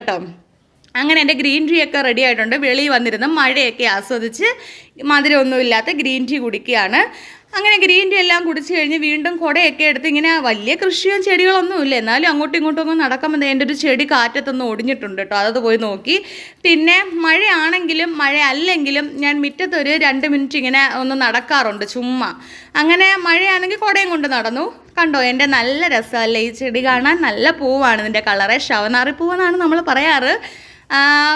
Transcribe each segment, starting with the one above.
കേട്ടോ. അങ്ങനെ എൻ്റെ ഗ്രീൻ ടീ ഒക്കെ റെഡി ആയിട്ടുണ്ട്. വെളിയിൽ വന്നിരുന്ന് മഴയൊക്കെ ആസ്വദിച്ച് മധുരമൊന്നുമില്ലാത്ത ഗ്രീൻ ടീ കുടിക്കുകയാണ്. അങ്ങനെ ഗ്രീൻ ടീ എല്ലാം കുടിച്ച് കഴിഞ്ഞ് വീണ്ടും കുടയൊക്കെ എടുത്ത് ഇങ്ങനെ വലിയ കൃഷിയും ചെടികളൊന്നും ഇല്ല, എന്നാലും അങ്ങോട്ടും ഇങ്ങോട്ടും ഒന്ന് നടക്കുമ്പോൾ എൻ്റെ ഒരു ചെടി കാറ്റത്തൊന്ന് ഒടിഞ്ഞിട്ടുണ്ട് കേട്ടോ. അത് പോയി നോക്കി. പിന്നെ മഴയാണെങ്കിലും മഴ അല്ലെങ്കിലും ഞാൻ മുറ്റത്തൊരു 2 മിനിറ്റ് ഇങ്ങനെ ഒന്ന് നടക്കാറുണ്ട് ചുമ്മാ. അങ്ങനെ മഴയാണെങ്കിൽ കുടയും കൊണ്ട് നടന്നു. കണ്ടോ, എൻ്റെ നല്ല രസമല്ലേ ഈ ചെടി കാണാൻ? നല്ല പൂവാണ്, ഇതിൻ്റെ കളറ് ശവനാറി പൂവെന്നാണ് നമ്മൾ പറയാറ്.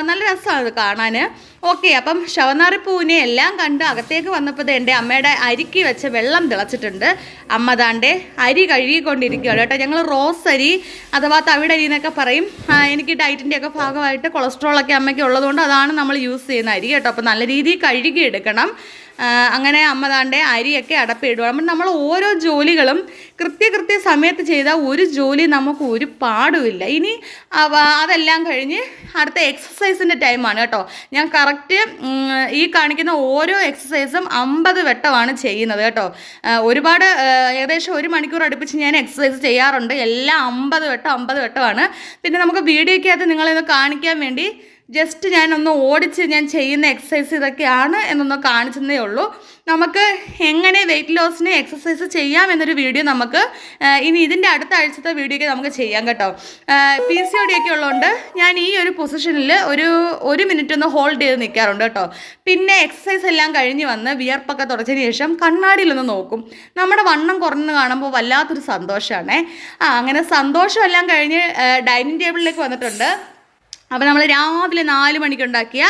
നല്ല രസമാണ് ഇത് കാണാൻ. ഓക്കെ, അപ്പം ശവനാറിപ്പൂവിനെ എല്ലാം കണ്ട് അകത്തേക്ക് വന്നപ്പോൾ എൻ്റെ അമ്മയുടെ അരിക്ക് വെച്ച വെള്ളം തിളച്ചിട്ടുണ്ട്. അമ്മ താണ്ടെ അരി കഴുകിക്കൊണ്ടിരിക്കുകയാണ് കേട്ടോ. ഞങ്ങൾ റോസ് അരി അഥവാ തവിടരി എന്നൊക്കെ പറയും. എനിക്ക് ഡയറ്റിൻ്റെയൊക്കെ ഭാഗമായിട്ട് കൊളസ്ട്രോളൊക്കെ അമ്മയ്ക്ക് ഉള്ളതുകൊണ്ട് അതാണ് നമ്മൾ യൂസ് ചെയ്യുന്ന അരി കേട്ടോ. അപ്പോൾ നല്ല രീതിയിൽ കഴുകിയെടുക്കണം. അങ്ങനെ അമ്മ താണ്ടെ അരിയൊക്കെ അടപ്പിടുക. അപ്പം നമ്മൾ ഓരോ ജോലികളും കൃത്യ സമയത്ത് ചെയ്താൽ ഒരു ജോലി നമുക്ക് ഒരു പാടുമില്ല. ഇനി അതെല്ലാം കഴിഞ്ഞ് അടുത്ത എക്സസൈസിൻ്റെ ടൈമാണ് കേട്ടോ. ഞാൻ കറക്റ്റ് ഈ കാണിക്കുന്ന ഓരോ എക്സസൈസും 50 വട്ടമാണ് ചെയ്യുന്നത് കേട്ടോ. ഒരുപാട് ഏകദേശം 1 മണിക്കൂർ അടുപ്പിച്ച് ഞാൻ എക്സസൈസ് ചെയ്യാറുണ്ട്. എല്ലാം 50 വട്ടമാണ്. പിന്നെ നമുക്ക് വീഡിയോയ്ക്കകത്ത് നിങ്ങളെന്ന് കാണിക്കാൻ വേണ്ടി ജസ്റ്റ് ഞാനൊന്ന് ഓടിച്ച് ഞാൻ ചെയ്യുന്ന എക്സസൈസ് ഇതൊക്കെയാണ് എന്നൊന്ന് കാണിച്ചതേ ഉള്ളൂ. നമുക്ക് എങ്ങനെ വെയിറ്റ് ലോസിന് എക്സസൈസ് ചെയ്യാം എന്നൊരു വീഡിയോ നമുക്ക് ഇനി ഇതിൻ്റെ അടുത്ത ആഴ്ചത്തെ വീഡിയോയ്ക്ക് നമുക്ക് ചെയ്യാം കേട്ടോ. PCOD ഒക്കെ ഉള്ളതുകൊണ്ട് ഞാൻ ഈ ഒരു പൊസിഷനിൽ ഒരു മിനിറ്റ് ഒന്ന് ഹോൾഡ് ചെയ്ത് നിൽക്കാറുണ്ട് കേട്ടോ. പിന്നെ എക്സസൈസ് എല്ലാം കഴിഞ്ഞ് വന്ന് വിയർപ്പൊക്കെ തുടച്ചതിന് ശേഷം കണ്ണാടിയിലൊന്ന് നോക്കും. നമ്മുടെ വണ്ണം കുറഞ്ഞ് കാണുമ്പോൾ വല്ലാത്തൊരു സന്തോഷമാണേ. അങ്ങനെ സന്തോഷമെല്ലാം കഴിഞ്ഞ് ഡൈനിങ് ടേബിളിലേക്ക് വന്നിട്ടുണ്ട്. അപ്പോൾ നമ്മൾ രാവിലെ 4 മണിക്ക് ഉണ്ടാക്കിയ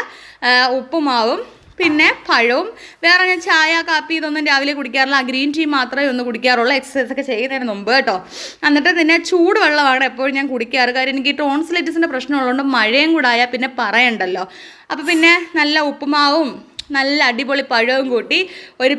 ഉപ്പുമാവും പിന്നെ പഴവും, വേറെ ഞാൻ ചായ കാപ്പി ഇതൊന്നും രാവിലെ കുടിക്കാറില്ല. ഗ്രീൻ ടീ മാത്രമേ ഒന്ന് കുടിക്കാറുള്ളൂ എക്സസൈസ് ഒക്കെ ചെയ്യുന്നതിന് മുമ്പ് കേട്ടോ. എന്നിട്ട് പിന്നെ ചൂടുവെള്ളമാണ് എപ്പോഴും ഞാൻ കുടിക്കാറ്. കാര്യം എനിക്ക് ടോൺസിലൈറ്റിസിൻ്റെ പ്രശ്നമുള്ളതുകൊണ്ട് മഴയും കൂടെ ആയാൽ പിന്നെ പറയണ്ടല്ലോ. അപ്പോൾ പിന്നെ നല്ല ഉപ്പുമാവും നല്ല അടിപൊളി പഴവും കൂട്ടി ഒരു